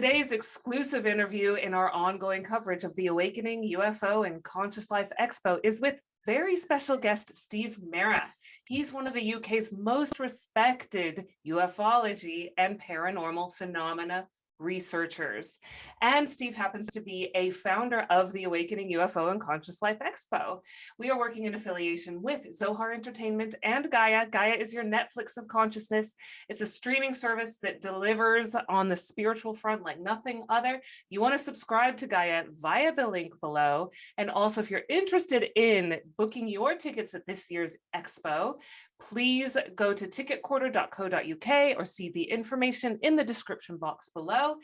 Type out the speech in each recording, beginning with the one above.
Today's exclusive interview in our ongoing coverage of the Awakening UFO and Conscious Life Expo is with very special guest Steve Mera. He's one of the UK's most respected UFOlogy and paranormal phenomena researchers. And Steve happens to be a founder of the Awakening UFO and Conscious Life Expo. We are working in affiliation with Zohar Entertainment and Gaia. Gaia is your Netflix of consciousness. It's a streaming service that delivers on the spiritual front like nothing other. You want to subscribe to Gaia via the link below. And also, if you're interested in booking your tickets at this year's expo, please go to ticketquarter.co.uk or see the information in the description box below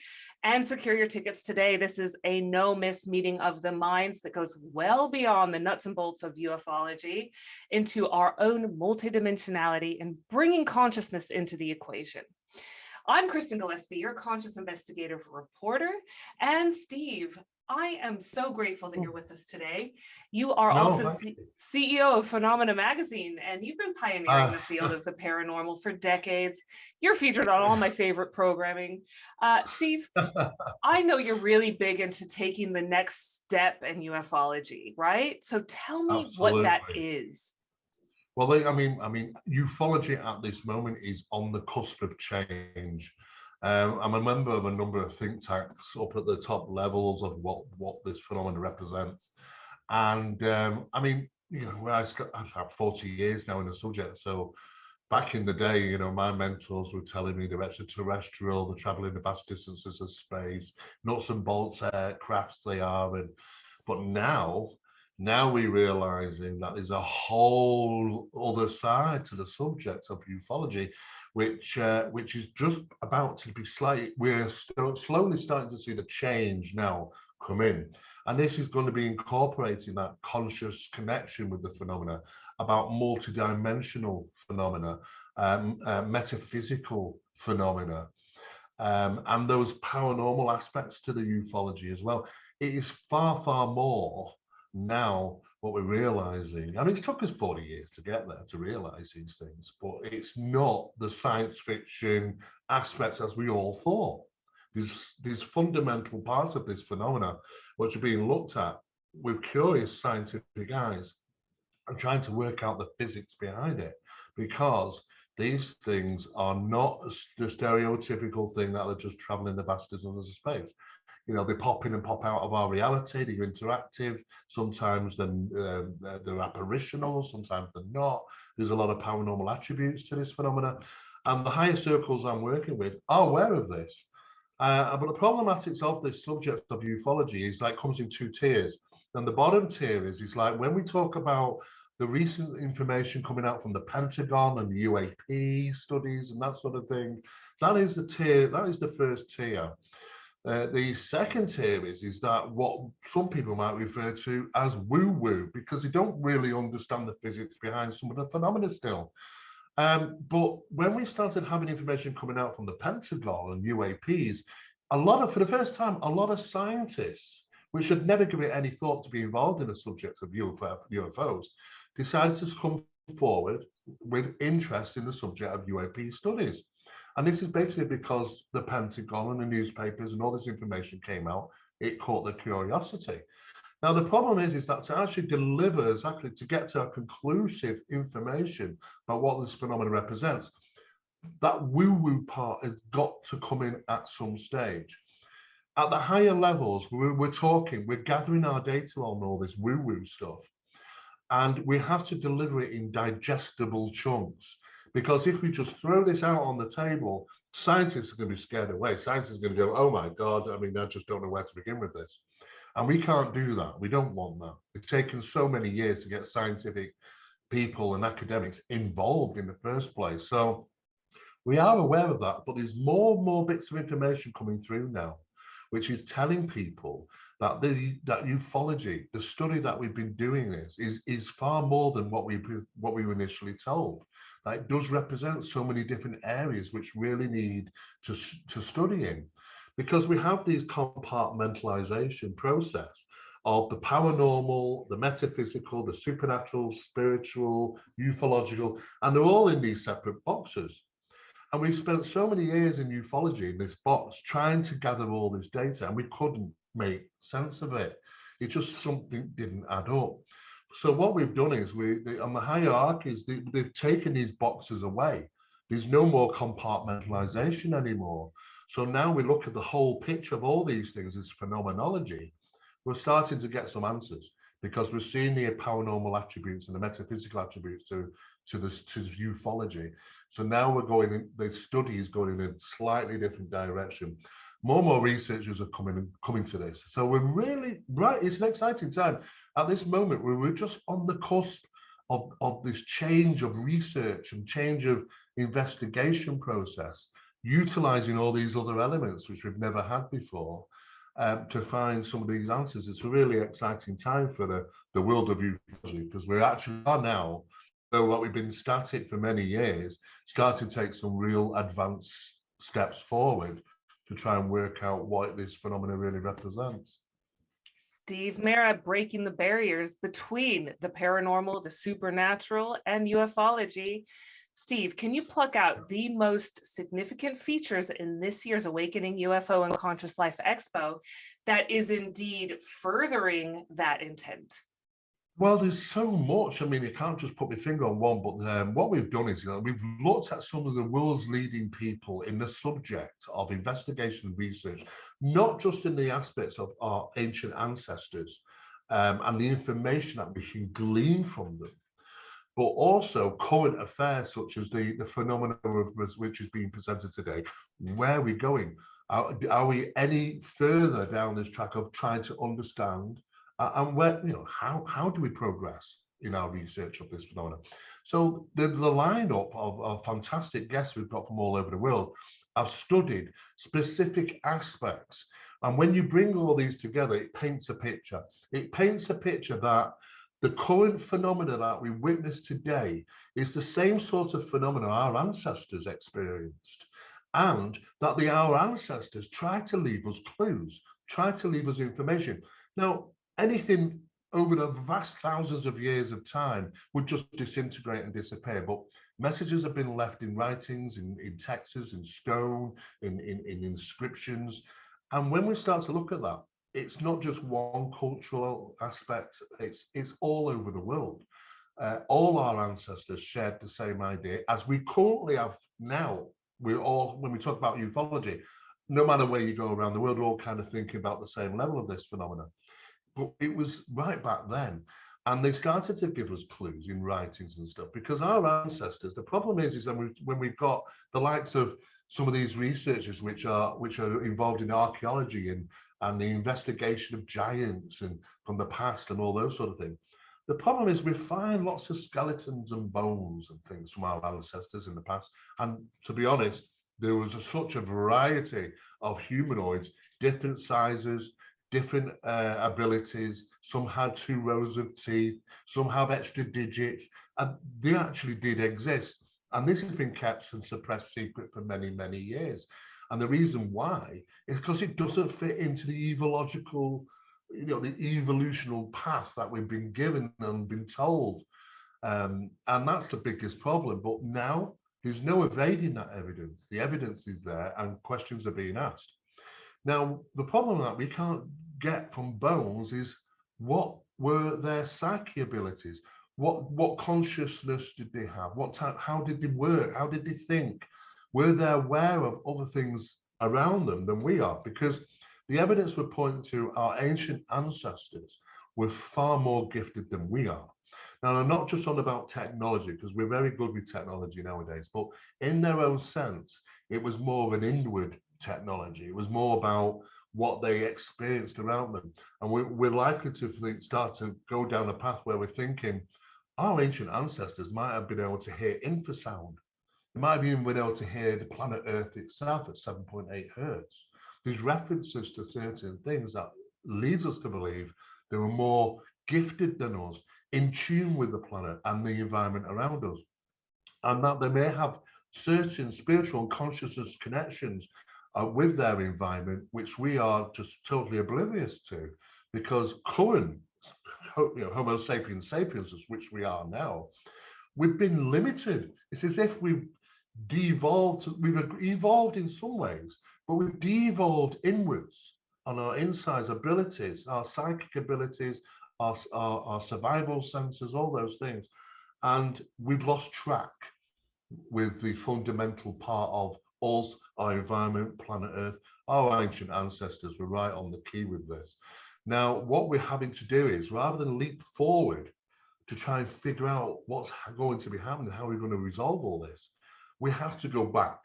and secure your tickets today. This is a no-miss meeting of the minds that goes well beyond the nuts and bolts of UFOlogy into our own multidimensionality and bringing consciousness into the equation. I'm Kristen Gillespie, your conscious investigative reporter, and Steve, I am so grateful that you're with us today. You are CEO of Phenomena Magazine, and you've been pioneering the field of the paranormal for decades. You're featured on all my favorite programming. Steve, I know you're really big into taking the next step in ufology, right? So tell me what that is. Well, I mean, ufology at this moment is on the cusp of change. I'm a member of a number of think tanks up at the top levels of what this phenomenon represents. And I mean, you know, I've had 40 years now in the subject. So back in the day, you know, my mentors were telling me they're extraterrestrial, they're traveling the vast distances of space, nuts and bolts crafts they are. But now we're realizing that there's a whole other side to the subject of ufology, which is just about to be we're slowly starting to see the change now come in. And this is going to be incorporating that conscious connection with the phenomena, about multidimensional phenomena, metaphysical phenomena, and those paranormal aspects to the ufology as well. It is far, far more now what we're realizing. I mean, it took us 40 years to get there, to realize these things, but it's not the science fiction aspects as we all thought. These fundamental parts of this phenomena, which are being looked at with curious scientific eyes and trying to work out the physics behind it, because these things are not the stereotypical thing that are just traveling the vast distances of space. You know, they pop in and pop out of our reality. They're interactive. Sometimes they're apparitional. Sometimes they're not. There's a lot of paranormal attributes to this phenomena. And the higher circles I'm working with are aware of this. But the problematics of this subject of ufology is like comes in two tiers. And the bottom tier is like when we talk about the recent information coming out from the Pentagon and the UAP studies and that sort of thing, that is the tier. That is the first tier. The second tier is that what some people might refer to as woo-woo, because they don't really understand the physics behind some of the phenomena still. But when we started having information coming out from the Pentagon and UAPs, for the first time, a lot of scientists, which had never given any thought to be involved in the subject of UFOs, decided to come forward with interest in the subject of UAP studies. And this is basically because the Pentagon and the newspapers and all this information came out, it caught their curiosity. Now, the problem is that to actually deliver, to get to a conclusive information about what this phenomenon represents, that woo-woo part has got to come in at some stage. At the higher levels, we're gathering our data on all this woo-woo stuff, and we have to deliver it in digestible chunks. Because if we just throw this out on the table, scientists are going to be scared away. Scientists are going to go, oh my God, I mean, I just don't know where to begin with this. And we can't do that. We don't want that. It's taken so many years to get scientific people and academics involved in the first place. So we are aware of that, but there's more and more bits of information coming through now, which is telling people that that ufology, the study that we've been doing is far more than what we were initially told. That it does represent so many different areas which really need to study in, because we have these compartmentalization process of the paranormal, the metaphysical, the supernatural, spiritual, ufological, and they're all in these separate boxes. And we've spent so many years in ufology in this box trying to gather all this data, and we couldn't make sense of it. It just something didn't add up. So what we've done is on the hierarchies, they've taken these boxes away. There's no more compartmentalization anymore. So now we look at the whole picture of all these things as phenomenology. We're starting to get some answers because we're seeing the paranormal attributes and the metaphysical attributes to ufology. So now we're going in, the study is going in a slightly different direction. More and more researchers are coming to this. So we're really, right, it's an exciting time. At this moment, we're just on the cusp of this change of research and change of investigation process, utilizing all these other elements which we've never had before, to find some of these answers. It's a really exciting time for the world of ufology, because we actually are now, though what we've been static for many years, starting to take some real advanced steps forward to try and work out what this phenomenon really represents. Steve Mera breaking the barriers between the paranormal, the supernatural, and ufology. Steve, can you pluck out the most significant features in this year's Awakening UFO and Conscious Life Expo that is indeed furthering that intent? Well, there's so much. I mean, you can't just put my finger on one, but what we've done is, we've looked at some of the world's leading people in the subject of investigation and research, not just in the aspects of our ancient ancestors and the information that we can glean from them, but also current affairs such as the phenomena which is being presented today. Where are we going? Are we any further down this track of trying to understand and where, how do we progress in our research of this phenomenon? So the lineup of fantastic guests we've got from all over the world have studied specific aspects. And when you bring all these together, it paints a picture. It paints a picture that the current phenomena that we witness today is the same sort of phenomena our ancestors experienced, and that our ancestors tried to leave us clues, tried to leave us information. Now, anything over the vast thousands of years of time would just disintegrate and disappear, but messages have been left in writings, in texts, in stone, in inscriptions. And when we start to look at that, it's not just one cultural aspect, it's all over the world. All our ancestors shared the same idea as we currently have now. When we talk about ufology, no matter where you go around the world, we're all kind of thinking about the same level of this phenomenon. But it was right back then. And they started to give us clues in writings and stuff, because our ancestors, the problem is that when we've got the likes of some of these researchers which are involved in archaeology and the investigation of giants and from the past and all those sort of things. The problem is we find lots of skeletons and bones and things from our ancestors in the past. And to be honest, there was such a variety of humanoids, different sizes, different abilities. Some had 2 rows of teeth, some have extra digits, and they actually did exist. And this has been kept and suppressed secret for many, many years. And the reason why is because it doesn't fit into the evological, the evolutional path that we've been given and been told. And that's the biggest problem. But now there's no evading that evidence. The evidence is there and questions are being asked. Now, the problem that we can't get from bones is, what were their psyche abilities? What consciousness did they have? How did they work? How did they think? Were they aware of other things around them than we are? Because the evidence would point to our ancient ancestors were far more gifted than we are. Now, I'm not just on about technology, because we're very good with technology nowadays, but in their own sense, it was more of an inward technology. It was more about what they experienced around them. And we're likely to start to go down a path where we're thinking our ancient ancestors might have been able to hear infrasound. They might have even been able to hear the planet Earth itself at 7.8 hertz. There's references to certain things that leads us to believe they were more gifted than us, in tune with the planet and the environment around us. And that they may have certain spiritual and consciousness connections with their environment, which we are just totally oblivious to, because current Homo sapiens sapiens, which we are now, we've been limited. It's as if devolved, we've evolved in some ways, but we've devolved inwards on our insides abilities, our psychic abilities, our survival senses, all those things. And we've lost track with the fundamental part of us, our environment, planet Earth. Our ancient ancestors were right on the key with this. Now, what we're having to do is, rather than leap forward to try and figure out what's going to be happening, how we're going to resolve all this, we have to go back.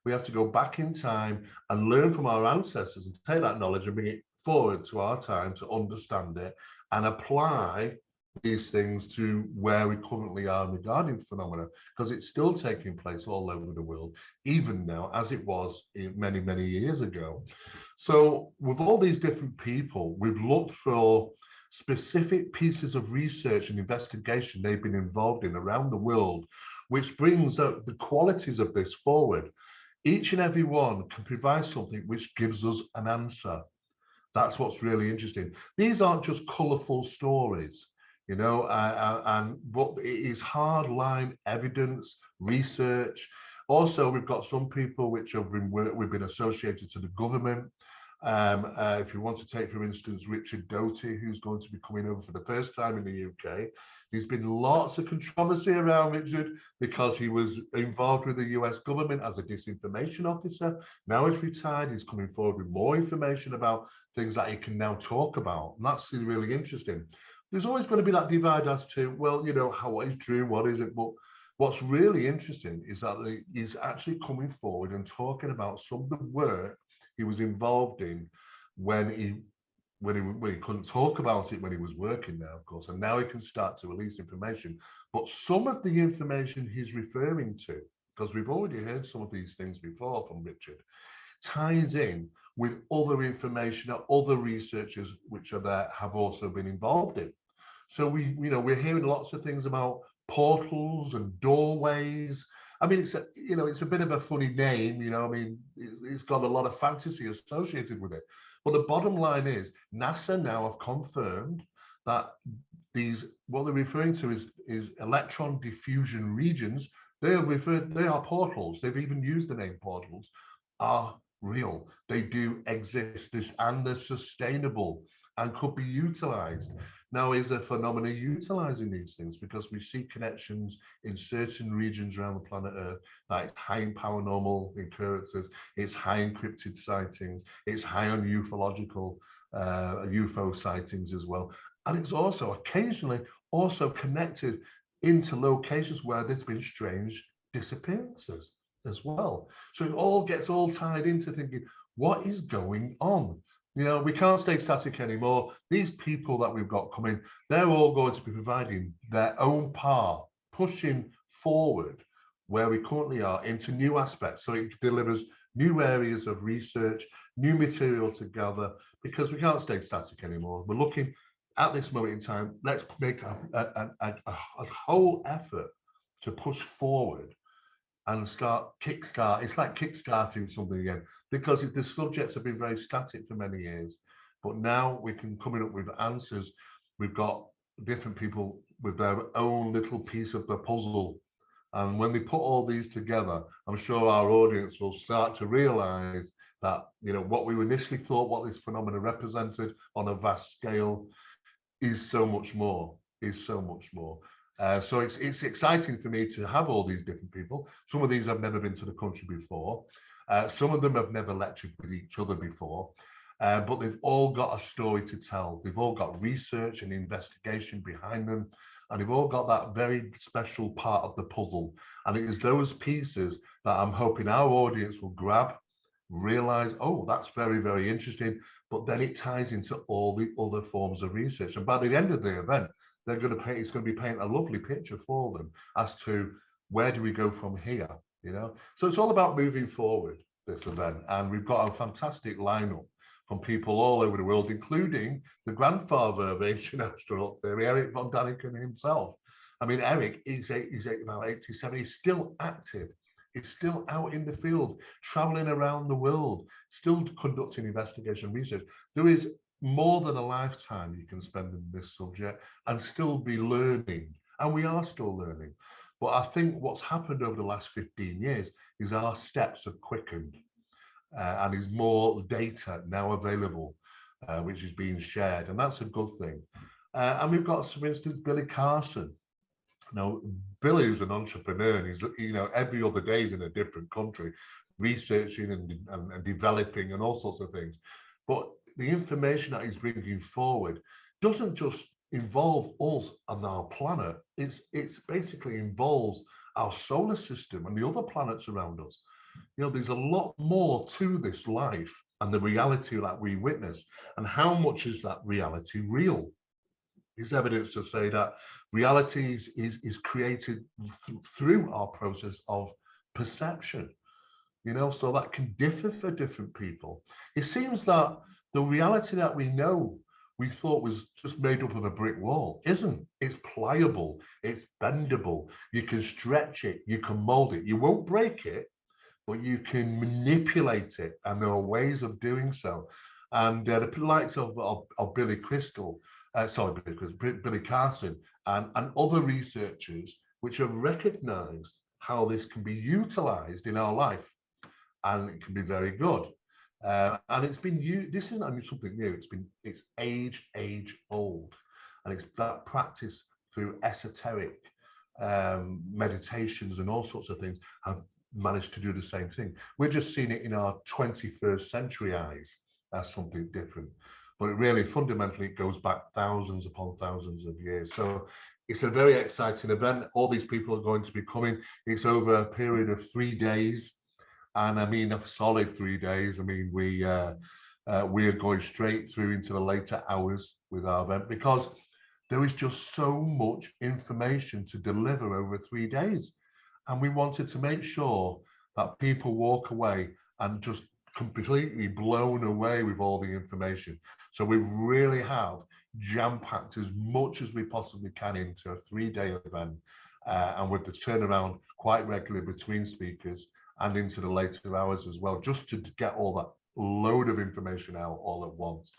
We have to go back in time and learn from our ancestors and take that knowledge and bring it forward to our time to understand it and apply these things to where we currently are regarding phenomena, because it's still taking place all over the world, even now, as it was many, many years ago. So with all these different people, we've looked for specific pieces of research and investigation they've been involved in around the world, which brings up the qualities of this forward. Each and every one can provide something which gives us an answer. That's what's really interesting. These aren't just colorful stories, you know, but it is hard line evidence, research. Also, we've got some people which have been, we've been associated to the government. If you want to take, for instance, Richard Doty, who's going to be coming over for the first time in the UK. There's been lots of controversy around Richard because he was involved with the US government as a disinformation officer. Now he's retired, he's coming forward with more information about things that he can now talk about. And that's really interesting. There's always going to be that divide as to, well, you know, what is true, what isn't. But what's really interesting is that he's actually coming forward and talking about some of the work he was involved in when he couldn't talk about it when he was working now, of course, and now he can start to release information. But some of the information he's referring to, because we've already heard some of these things before from Richard, ties in with other information that other researchers which are there have also been involved in. So we're hearing lots of things about portals and doorways. I mean, it's a bit of a funny name, you know. I mean, it's got a lot of fantasy associated with it. But the bottom line is, NASA now have confirmed that what they're referring to is electron diffusion regions. They are portals. They've even used the name portals. Are real. They do exist. And they're sustainable and could be utilized. Now, is a phenomena utilizing these things? Because we see connections in certain regions around the planet Earth that it's high in paranormal occurrences, it's high in cryptid sightings, it's high on ufological UFO sightings as well. And it's also occasionally also connected into locations where there's been strange disappearances as well. So it all gets tied into thinking, what is going on? You know, we can't stay static anymore. These people that we've got coming, they're all going to be providing their own part, pushing forward where we currently are into new aspects. So it delivers new areas of research, new material to gather, because we can't stay static anymore. We're looking at this moment in time, let's make a whole effort to push forward and kickstart. It's like kickstarting something again, because the subjects have been very static for many years, but now we can come up with answers. We've got different people with their own little piece of the puzzle, and when we put all these together, I'm sure our audience will start to realize that, you know, what we initially thought what this phenomena represented on a vast scale is so much more. So it's exciting for me to have all these different people. Some of these have never been to the country before. Some of them have never lectured with each other before, but they've all got a story to tell. They've all got research and investigation behind them, and they've all got that very special part of the puzzle. And it is those pieces that I'm hoping our audience will grab, realize, oh, that's very, very interesting. But then it ties into all the other forms of research. And by the end of the event, it's going to be painting a lovely picture for them as to where do we go from here, you know. So it's all about moving forward, this event, and we've got a fantastic lineup from people all over the world, including the grandfather of ancient astronauts theory, Eric von Daniken himself. I mean, Eric is about 87. He's still active. He's still out in the field, traveling around the world, still conducting investigation research. There is more than a lifetime you can spend in this subject and still be learning. And we are still learning. But I think what's happened over the last 15 years is our steps have quickened, and is more data now available, which is being shared, and that's a good thing. And we've got, for instance, Billy Carson. Now, Billy is an entrepreneur, and he's, every other day he's in a different country, researching and developing and all sorts of things. But the information that he's bringing forward doesn't just involve us and our planet. It's basically involves our solar system and the other planets around us. There's a lot more to this life and the reality that we witness, and how much is that reality real? There's evidence to say that reality is created through our process of perception, so that can differ for different people. It seems that the reality that we thought was just made up of a brick wall isn't. It's pliable, it's bendable, you can stretch it, you can mold it, you won't break it, but you can manipulate it, and there are ways of doing so. And the likes of Billy Carson and other researchers which have recognized how this can be utilized in our life, and it can be very good. And it's been used. This isn't something new. It's age old, and it's that practice through esoteric meditations and all sorts of things have managed to do the same thing. We're just seeing it in our 21st century eyes as something different, but it really fundamentally it goes back thousands upon thousands of years. So it's a very exciting event. All these people are going to be coming. It's over a period of 3 days. And I mean, a solid 3 days. I mean, we are going straight through into the later hours with our event, because there is just so much information to deliver over 3 days. And we wanted to make sure that people walk away and just completely blown away with all the information. So we really have jam-packed as much as we possibly can into a 3-day event, and with the turnaround quite regularly between speakers and into the later hours as well, just to get all that load of information out all at once.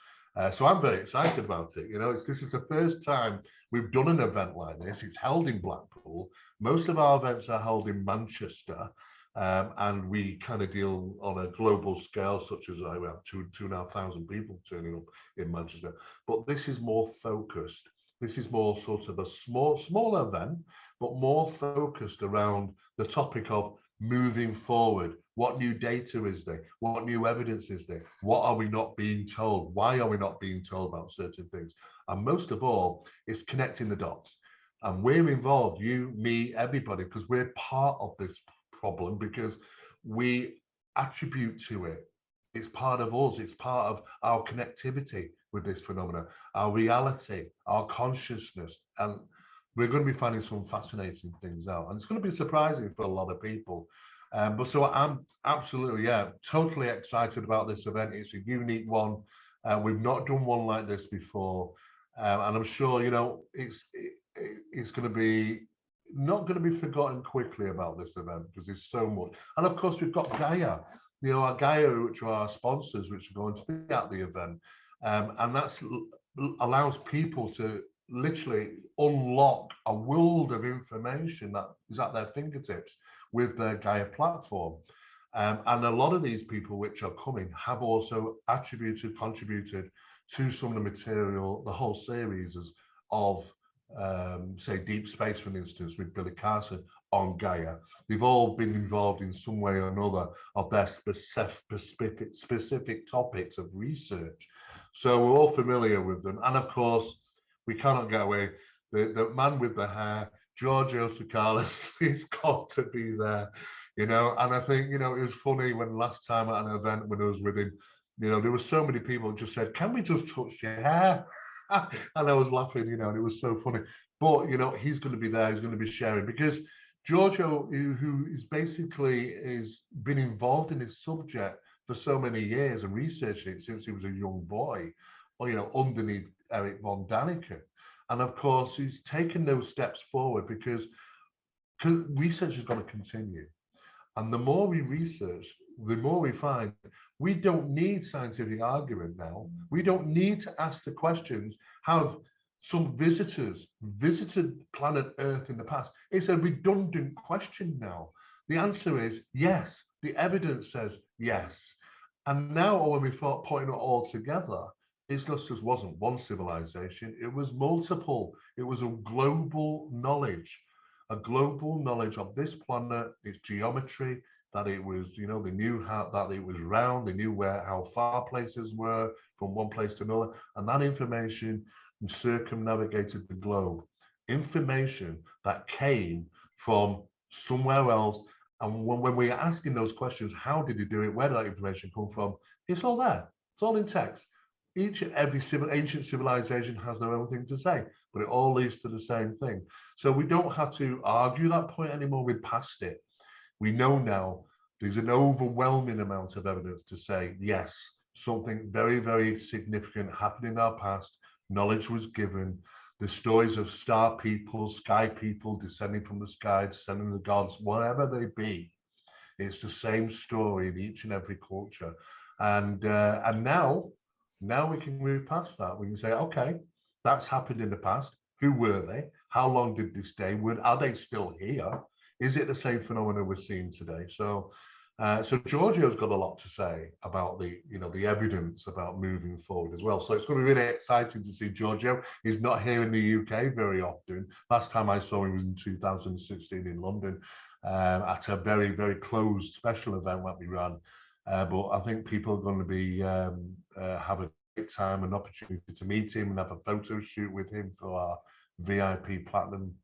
So I'm very excited about it. This is the first time we've done an event like this. It's held in Blackpool. Most of our events are held in Manchester, and we kind of deal on a global scale, such as I have 2,500 people turning up in Manchester. But this is more focused. This is more sort of a small event, but more focused around the topic of moving forward. What new data is there? What new evidence is there? What are we not being told? Why are we not being told about certain things? And most of all, it's connecting the dots. And we're involved, you, me, everybody, because we're part of this problem, because we attribute to it. It's part of us. It's part of our connectivity with this phenomena, our reality, our consciousness. And we're going to be finding some fascinating things out, and it's going to be surprising for a lot of people. But so I'm absolutely, totally excited about this event. It's a unique one. We've not done one like this before, and I'm sure it's going to be not going to be forgotten quickly about this event, because there's so much. And of course, we've got Gaia. Our Gaia, which are our sponsors, which are going to be at the event, and that allows people to literally unlock a world of information that is at their fingertips with their Gaia platform. And a lot of these people which are coming have also contributed to some of the material, the whole series of say Deep Space, for instance, with Billy Carson on Gaia. They've all been involved in some way or another of their specific topics of research. So we're all familiar with them. And of course, we cannot get away. The man with the hair, Giorgio Tsoukalos, he's got to be there, And I think, it was funny when last time at an event when I was with him, there were so many people who just said, "Can we just touch your hair?" And I was laughing, and it was so funny. But, he's going to be there, he's going to be sharing, because Giorgio, who is basically been involved in this subject for so many years and researching it since he was a young boy, underneath Eric von Daniken. And of course, he's taken those steps forward because research is going to continue. And the more we research, the more we find we don't need scientific argument now. We don't need to ask the questions, have some visitors visited planet Earth in the past. It's a redundant question now. The answer is yes. The evidence says yes. And now when we start putting it all together, it just wasn't one civilization, it was multiple. It was a global knowledge of this planet, its geometry, that it was, they knew how that it was round, they knew how far places were from one place to another, and that information circumnavigated the globe. Information that came from somewhere else. And when we're asking those questions, how did he do it? Where did that information come from? It's all there. It's all in text. Each and every ancient civilization has their own thing to say, but it all leads to the same thing. So we don't have to argue that point anymore. We're past it. We know now there's an overwhelming amount of evidence to say, yes, something very, very significant happened in our past. Knowledge was given. The stories of star people, sky people descending from the sky, descending the gods, whatever they be, it's the same story in each and every culture. And now we can move past that. We can say, okay, that's happened in the past. Who were they? How long did they stay? Are they still here? Is it the same phenomena we're seeing today? So Giorgio's got a lot to say about the evidence about moving forward as well. So it's going to be really exciting to see Giorgio. He's not here in the UK very often. Last time I saw him was in 2016 in London at a very, very closed special event that we ran. But I think people are going to be have a great time and opportunity to meet him and have a photo shoot with him for our VIP Platinum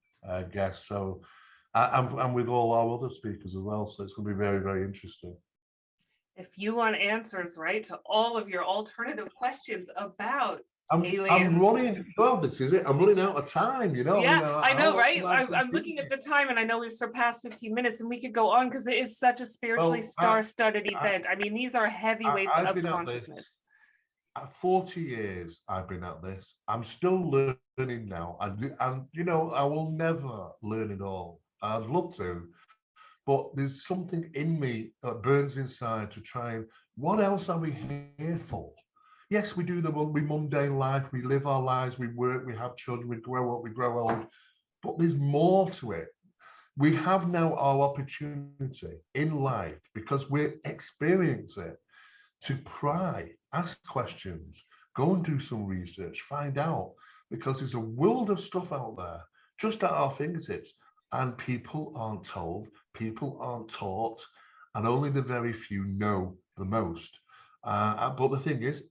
guests. So. And with all our other speakers as well. So it's going to be very, very interesting. If you want answers, right, to all of your alternative questions about aliens. I'm running, well, this is it. I'm running out of time, Yeah, I know, right? I'm looking at the time and I know we've surpassed 15 minutes and we could go on because it is such a spiritually star-studded event. I mean, these are heavyweights of consciousness. 40 years I've been at this. I'm still learning now. And I will never learn it all. I'd love to, but there's something in me that burns inside to try and, what else are we here for? Yes, we do the mundane life, we live our lives, we work, we have children, we grow up, we grow old, but there's more to it. We have now our opportunity in life, because we're experiencing it, to pry, ask questions, go and do some research, find out, because there's a world of stuff out there just at our fingertips. And people aren't told, people aren't taught, and only the very few know the most. But the thing is,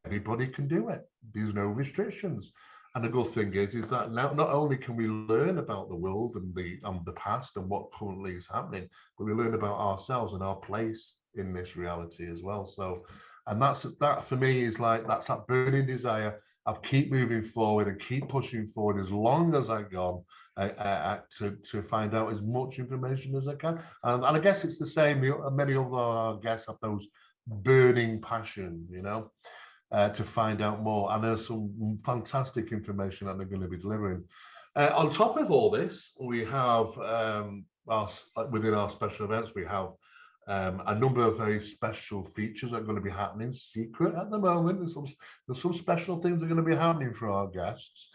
everybody can do it. There's no restrictions. And the good thing is that now not only can we learn about the world and the past and what currently is happening, but we learn about ourselves and our place in this reality as well. So, and that for me is that's that burning desire of keep moving forward and keep pushing forward as long as I go. To find out as much information as I can. And I guess it's the same, many other guests have those burning passion, to find out more. And there's some fantastic information that they're going to be delivering. On top of all this, we have, within our special events, we have a number of very special features that are going to be happening, secret at the moment. There's some special things that are going to be happening for our guests.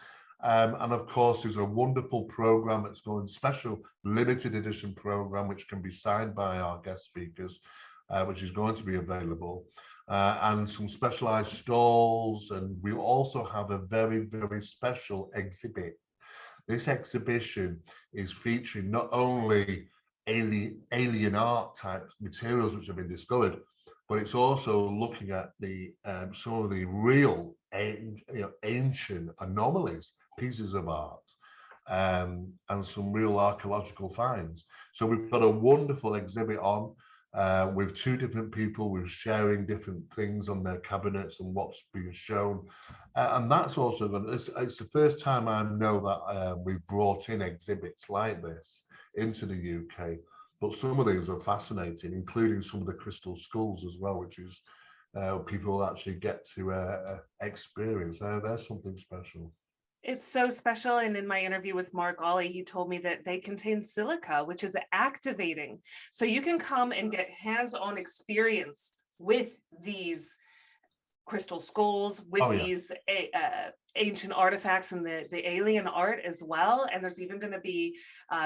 And of course, there's a wonderful program that's going, special limited edition program, which can be signed by our guest speakers, which is going to be available, and some specialized stalls. And we also have a very, very special exhibit. This exhibition is featuring not only alien art type materials which have been discovered, but it's also looking at some of the real ancient anomalies, pieces of art, and some real archaeological finds. So we've got a wonderful exhibit on with two different people with sharing different things on their cabinets and what's being shown. And that's also it's the first time I know that we've brought in exhibits like this into the UK. But some of these are fascinating, including some of the crystal skulls as well, which is people actually get to experience. There's something special. It's so special. And in my interview with Mark Ollie, he told me that they contain silica, which is activating. So you can come and get hands-on experience with these crystal skulls with these ancient artifacts and the alien art as well. And there's even going to be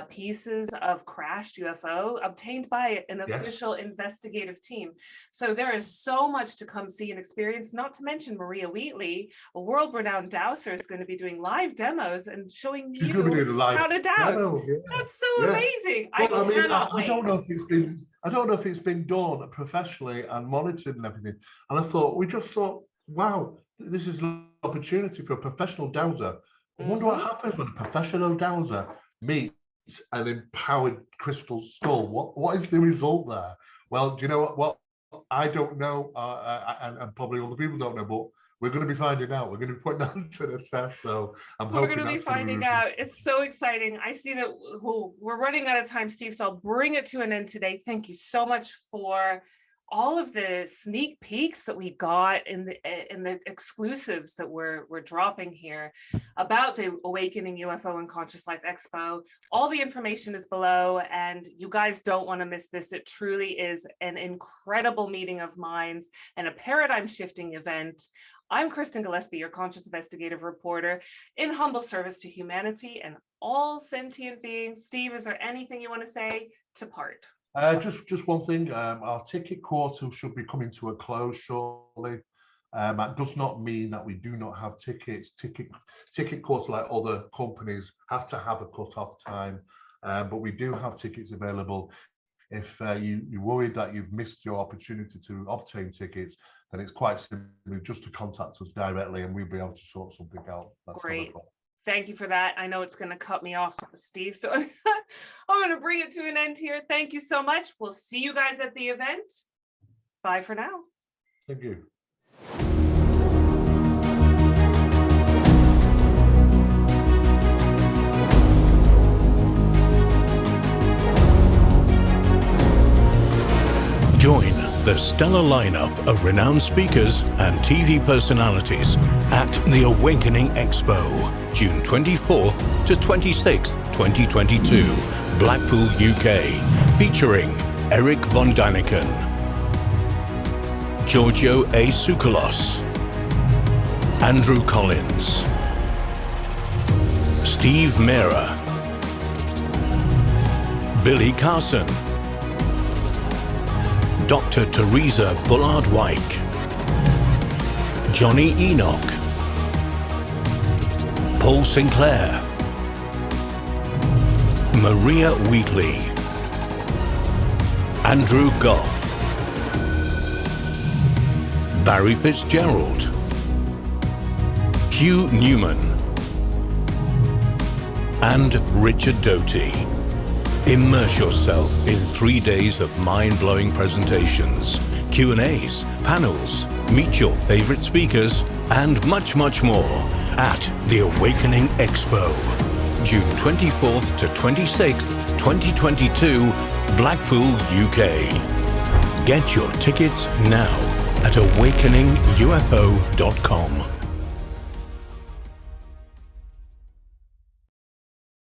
pieces of crashed UFO obtained by an official investigative team. So there is so much to come see and experience, not to mention Maria Wheatley, a world-renowned dowser, is going to be doing live demos and showing you how to douse. That's so amazing. I cannot wait. I don't know if it's been done professionally and monitored and everything. And we just thought, wow, this is an opportunity for a professional dowser. I wonder what happens when a professional dowser meets an empowered crystal skull. What is the result there? Well, do you know what? I don't know, and probably other people don't know, but we're going to be finding out. We're going to be putting that to the test. So we're going to be finding out. It's so exciting. I see that we're running out of time, Steve, so I'll bring it to an end today. Thank you so much for all of the sneak peeks that we got in the exclusives that we're dropping here about the Awakening UFO and Conscious Life Expo. All the information is below, and you guys don't want to miss this. It truly is an incredible meeting of minds and a paradigm shifting event. I'm Kristen Gillespie, your conscious investigative reporter, in humble service to humanity and all sentient beings. Steve, is there anything you want to say to part? Just one thing. Our ticket quarter should be coming to a close shortly. That does not mean that we do not have tickets. Ticket quarter, like other companies, have to have a cut-off time, but we do have tickets available. If you're worried that you've missed your opportunity to obtain tickets, then it's quite simple just to contact us directly, and we'll be able to sort something out. That's great. Thank you for that. I know it's going to cut me off, Steve, so I'm going to bring it to an end here. Thank you so much. We'll see you guys at the event. Bye for now. Thank you. Join the stellar lineup of renowned speakers and TV personalities at the Awakening Expo, June 24th to 26th, 2022, Blackpool, UK, featuring Eric von Daniken, Giorgio A. Tsoukalos, Andrew Collins, Steve Mera, Billy Carson, Dr. Teresa Bullard-Wyke, Johnny Enoch, Paul Sinclair, Maria Wheatley, Andrew Goff, Barry Fitzgerald, Hugh Newman, and Richard Doty. Immerse yourself in 3 days of mind-blowing presentations, Q&As, panels, meet your favorite speakers, and much, much more at the Awakening Expo, June 24th to 26th, 2022, Blackpool, UK. Get your tickets now at awakeningufo.com.